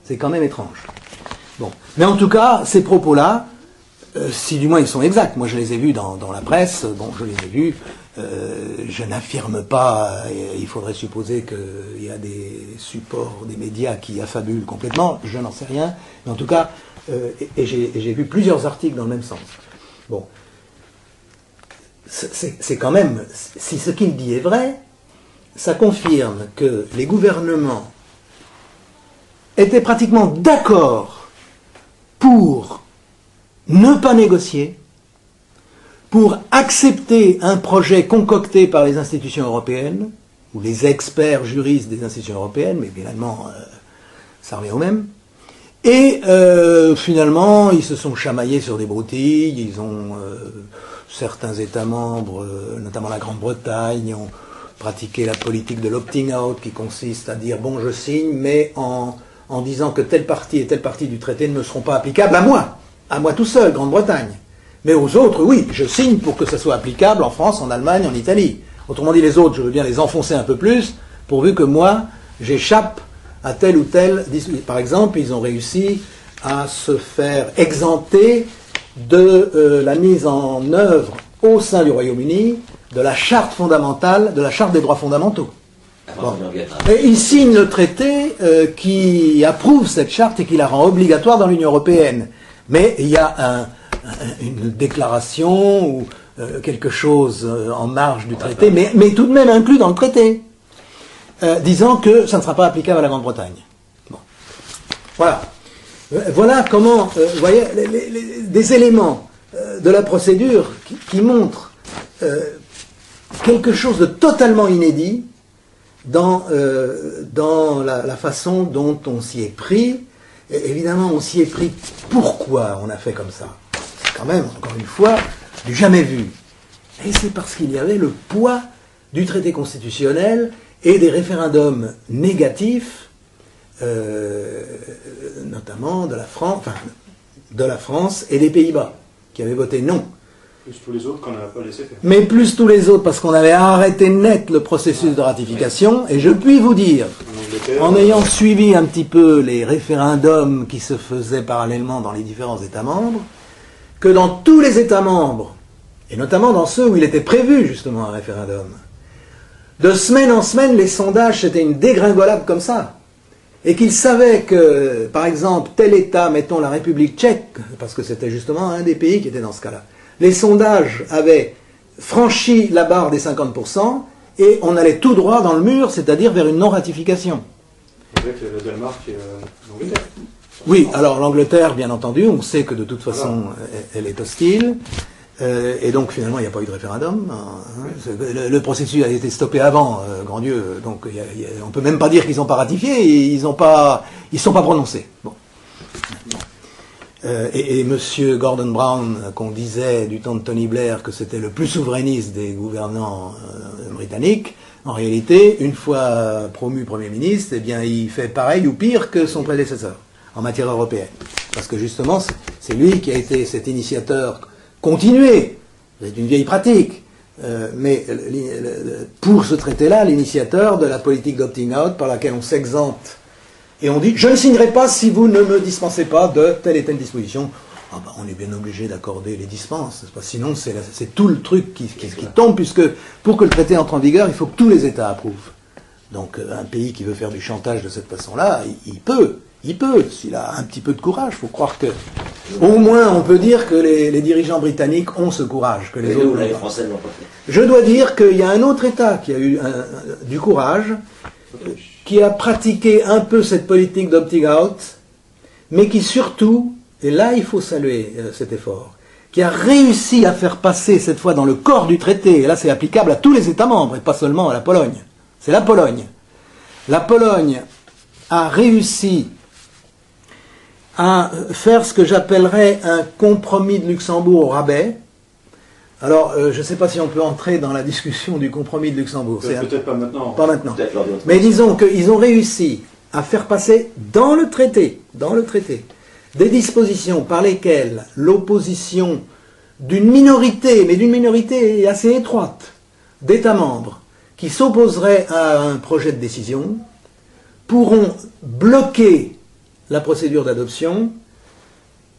C'est quand même étrange. Bon. Mais en tout cas, ces propos-là, si du moins ils sont exacts, moi je les ai vus dans la presse, bon, je les ai vus, je n'affirme pas, il faudrait supposer qu'il y a des supports, des médias qui affabulent complètement, je n'en sais rien, mais en tout cas, et j'ai vu plusieurs articles dans le même sens. Bon. C'est quand même, si ce qu'il dit est vrai, ça confirme que les gouvernements étaient pratiquement d'accord pour ne pas négocier, pour accepter un projet concocté par les institutions européennes, ou les experts juristes des institutions européennes, mais finalement, ça revient au même. Et finalement, ils se sont chamaillés sur des broutilles, ils ont, certains États membres, notamment la Grande-Bretagne, ont pratiqué la politique de l'opting out, qui consiste à dire, bon, je signe, mais en disant que telle partie et telle partie du traité ne me seront pas applicables à moi tout seul, Grande-Bretagne. Mais aux autres, oui, je signe pour que ça soit applicable en France, en Allemagne, en Italie. Autrement dit, les autres, je veux bien les enfoncer un peu plus, pourvu que moi, j'échappe à tel ou tel... Par exemple, ils ont réussi à se faire exempter de la mise en œuvre au sein du Royaume-Uni de la charte fondamentale, de la charte des droits fondamentaux. Bon. Et ils signent le traité qui approuve cette charte et qui la rend obligatoire dans l'Union européenne. Mais il y a une déclaration ou quelque chose en marge du traité, mais tout de même inclus dans le traité, disant que ça ne sera pas applicable à la Grande-Bretagne. Bon. Voilà. Voilà comment, vous voyez, des éléments de la procédure qui montrent quelque chose de totalement inédit dans la façon dont on s'y est pris. Et évidemment, on s'y est pris. Pourquoi on a fait comme ça? C'est quand même, encore une fois, du jamais vu. Et c'est parce qu'il y avait le poids du traité constitutionnel et des référendums négatifs, notamment de la France et des Pays-Bas, qui avaient voté non. Plus tous les autres qu'on n'avait pas laissé faire. Mais plus tous les autres, parce qu'on avait arrêté net le processus de ratification, et je puis vous dire, en ayant suivi un petit peu les référendums qui se faisaient parallèlement dans les différents États membres, que dans tous les États membres, et notamment dans ceux où il était prévu justement un référendum, de semaine en semaine, les sondages, c'était une dégringolade comme ça. Et qu'ils savaient que, par exemple, tel État, mettons la République tchèque, parce que c'était justement un des pays qui était dans ce cas-là, les sondages avaient franchi la barre des 50% et on allait tout droit dans le mur, c'est-à-dire vers une non-ratification. Avec le Danemark et l'Angleterre. Oui, alors l'Angleterre, bien entendu, on sait que de toute façon, elle est hostile. Et donc finalement, il n'y a pas eu de référendum. Le processus a été stoppé avant, grand Dieu. Donc on ne peut même pas dire qu'ils n'ont pas ratifié, ils ne sont pas prononcés. Bon. Et M. Gordon Brown, qu'on disait du temps de Tony Blair que c'était le plus souverainiste des gouvernants britanniques, en réalité, une fois promu Premier ministre, eh bien, il fait pareil ou pire que son prédécesseur en matière européenne. Parce que justement, c'est lui qui a été cet initiateur continué. C'est une vieille pratique. Mais pour ce traité-là, l'initiateur de la politique d'opting out par laquelle on s'exempte et on dit, je ne signerai pas si vous ne me dispensez pas de telle et telle disposition. Ah ben, on est bien obligé d'accorder les dispenses, n'est-ce pas? Sinon c'est tout le truc qui tombe, puisque pour que le traité entre en vigueur, il faut que tous les États approuvent. Donc un pays qui veut faire du chantage de cette façon-là, il peut, s'il a un petit peu de courage. Il faut croire que, au moins, on peut dire que les dirigeants britanniques ont ce courage, que les autres. Les Français ne l'ont pas fait. Je dois dire qu'il y a un autre État qui a eu du courage, qui a pratiqué un peu cette politique d'opting out, mais qui surtout, et là il faut saluer cet effort, qui a réussi à faire passer cette fois dans le corps du traité, et là c'est applicable à tous les États membres, et pas seulement à la Pologne, c'est la Pologne. La Pologne a réussi à faire ce que j'appellerais un compromis de Luxembourg au rabais. Alors, je ne sais pas si on peut entrer dans la discussion du compromis de Luxembourg. Peut-être pas maintenant. Pas maintenant. Mais disons qu'ils ont réussi à faire passer dans le traité, des dispositions par lesquelles l'opposition d'une minorité, mais d'une minorité assez étroite, d'États membres, qui s'opposeraient à un projet de décision, pourront bloquer la procédure d'adoption,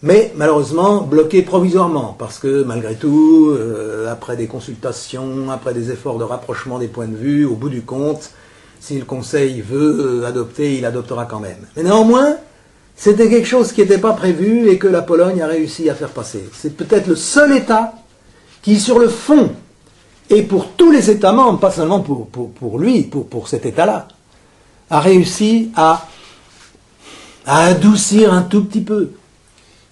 mais malheureusement bloquée provisoirement, parce que malgré tout, après des consultations, après des efforts de rapprochement des points de vue, au bout du compte, si le Conseil veut adopter, il adoptera quand même. Mais néanmoins, c'était quelque chose qui n'était pas prévu et que la Pologne a réussi à faire passer. C'est peut-être le seul État qui, sur le fond, et pour tous les États membres, pas seulement pour lui, pour cet État-là, a réussi à adoucir un tout petit peu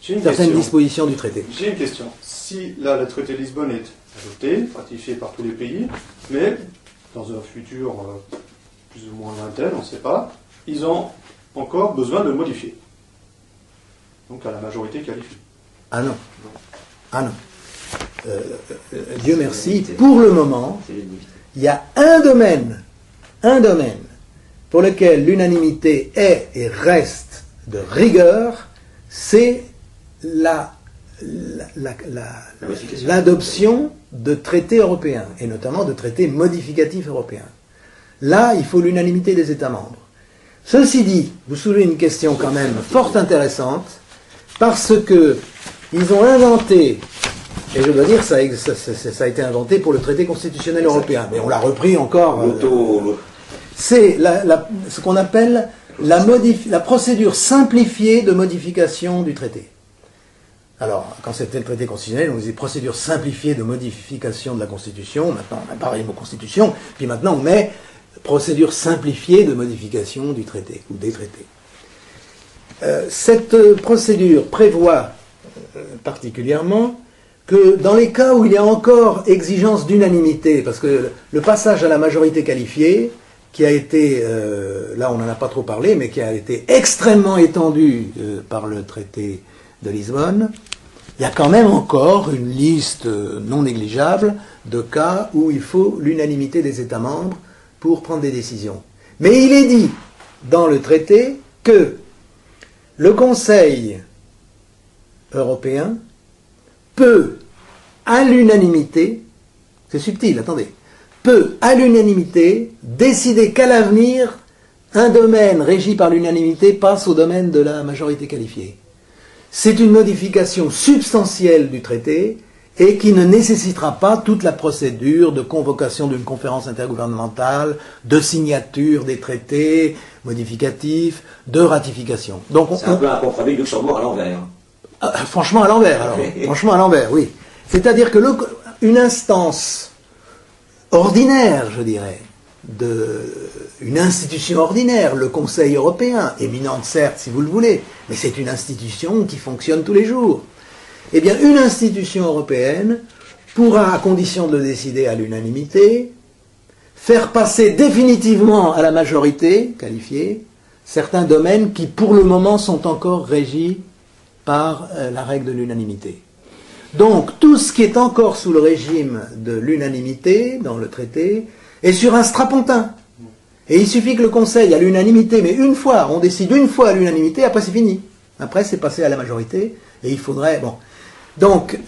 certaines dispositions du traité. J'ai une question. Si là, le traité de Lisbonne est adopté, ratifié par tous les pays, mais dans un futur plus ou moins lointain, on ne sait pas, ils ont encore besoin de le modifier. Donc à la majorité qualifiée. Ah non. Ah non. Dieu merci, pour le moment, il y a un domaine pour lequel l'unanimité est et reste de rigueur, c'est l'adoption de traités européens, et notamment de traités modificatifs européens. Là, il faut l'unanimité des États membres. Ceci dit, vous soulevez une question quand même fort intéressante, parce que ils ont inventé, et je dois dire ça a été inventé pour le traité constitutionnel européen, mais on l'a repris encore. C'est ce qu'on appelle la procédure simplifiée de modification du traité. Alors, quand c'était le traité constitutionnel, on disait procédure simplifiée de modification de la Constitution. Maintenant, on a parlé de mot Constitution, puis maintenant on met procédure simplifiée de modification du traité, ou des traités. Cette procédure prévoit particulièrement que dans les cas où il y a encore exigence d'unanimité, parce que le passage à la majorité qualifiée, qui a été, là on n'en a pas trop parlé, mais qui a été extrêmement étendu par le traité de Lisbonne, il y a quand même encore une liste non négligeable de cas où il faut l'unanimité des États membres pour prendre des décisions. Mais il est dit dans le traité que le Conseil européen peut, à l'unanimité, c'est subtil, attendez, peut, à l'unanimité, décider qu'à l'avenir, un domaine régi par l'unanimité passe au domaine de la majorité qualifiée. C'est une modification substantielle du traité et qui ne nécessitera pas toute la procédure de convocation d'une conférence intergouvernementale, de signature des traités modificatifs, de ratification. Donc c'est un peu un compromis de Luxembourg à l'envers. Franchement à l'envers, alors. Franchement à l'envers, oui. C'est-à-dire que une instance ordinaire, je dirais, une institution ordinaire, le Conseil européen, éminente certes si vous le voulez, mais c'est une institution qui fonctionne tous les jours. Eh bien, une institution européenne pourra, à condition de le décider à l'unanimité, faire passer définitivement à la majorité qualifiée certains domaines qui, pour le moment, sont encore régis par la règle de l'unanimité. Donc, tout ce qui est encore sous le régime de l'unanimité dans le traité est sur un strapontin. Et il suffit que le Conseil, à l'unanimité, mais une fois, on décide une fois à l'unanimité, après c'est fini. Après, c'est passé à la majorité, et il faudrait... Bon. Donc,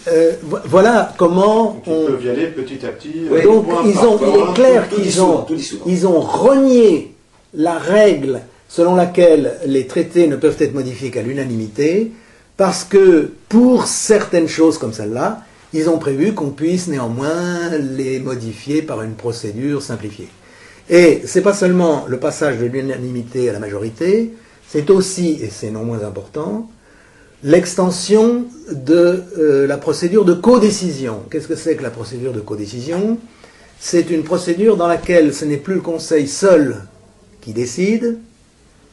voilà comment on peut y aller petit à petit. Oui, donc, il est clair qu'ils ont renié la règle selon laquelle les traités ne peuvent être modifiés qu'à l'unanimité, parce que pour certaines choses comme celle-là, ils ont prévu qu'on puisse néanmoins les modifier par une procédure simplifiée. Et c'est pas seulement le passage de l'unanimité à la majorité, c'est aussi, et c'est non moins important, l'extension de la procédure de codécision. Qu'est-ce que c'est que la procédure de codécision? C'est une procédure dans laquelle ce n'est plus le Conseil seul qui décide,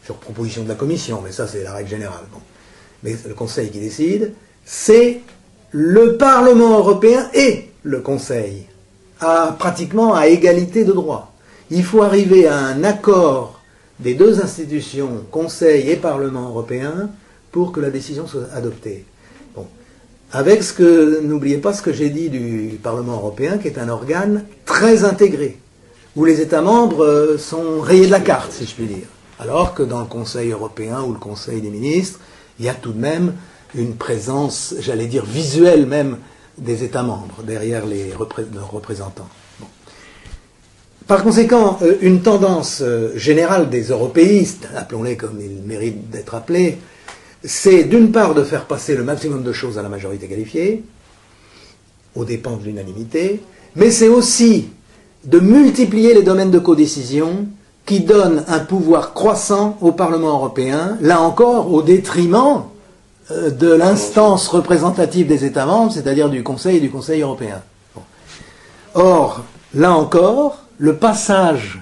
sur proposition de la Commission, mais ça c'est la règle générale. Bon. Mais le Conseil qui décide, c'est le Parlement européen et le Conseil, pratiquement à égalité de droit. Il faut arriver à un accord des deux institutions, Conseil et Parlement européen, pour que la décision soit adoptée. Bon. Avec n'oubliez pas ce que j'ai dit du Parlement européen, qui est un organe très intégré, où les États membres sont rayés de la carte, si je puis dire. Alors que dans le Conseil européen ou le Conseil des ministres, il y a tout de même une présence, j'allais dire visuelle même, des États membres, derrière leurs représentants. Bon. Par conséquent, une tendance générale des européistes, appelons-les comme ils méritent d'être appelés, c'est d'une part de faire passer le maximum de choses à la majorité qualifiée, aux dépens de l'unanimité, mais c'est aussi de multiplier les domaines de codécision qui donnent un pouvoir croissant au Parlement européen, là encore au détriment de l'instance représentative des États membres, c'est-à-dire du Conseil et du Conseil européen. Bon. Or, là encore, le passage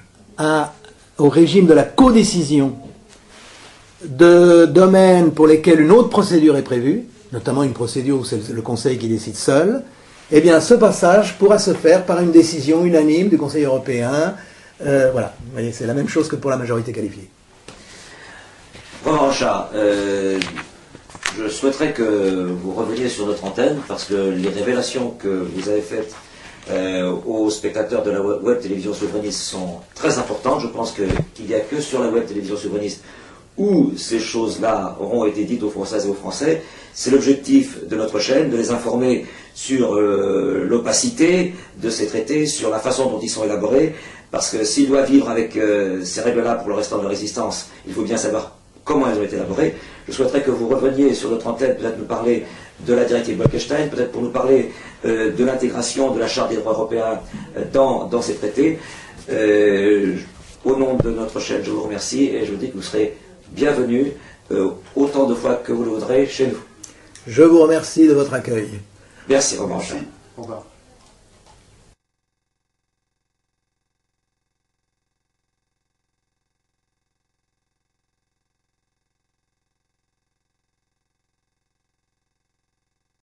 au régime de la codécision de domaines pour lesquels une autre procédure est prévue, notamment une procédure où c'est le Conseil qui décide seul, eh bien ce passage pourra se faire par une décision unanime du Conseil européen. Voilà, vous voyez, c'est la même chose que pour la majorité qualifiée. Ranchat, je souhaiterais que vous reveniez sur notre antenne parce que les révélations que vous avez faites aux spectateurs de la web télévision souverainiste sont très importantes. Je pense qu'il n'y a que sur la web télévision souverainiste où ces choses-là auront été dites aux Françaises et aux Français. C'est l'objectif de notre chaîne, de les informer sur l'opacité de ces traités, sur la façon dont ils sont élaborés, parce que s'ils doivent vivre avec ces règles-là pour le restant de leur existence, il faut bien savoir comment elles ont été élaborées. Je souhaiterais que vous reveniez sur notre antenne, peut-être nous parler de la directive Bolkestein, peut-être pour nous parler de l'intégration de la Charte des droits européens dans ces traités. Au nom de notre chaîne, je vous remercie et je vous dis que vous serez bienvenus autant de fois que vous le voudrez chez nous. Je vous remercie de votre accueil. Merci, Romain. Au revoir.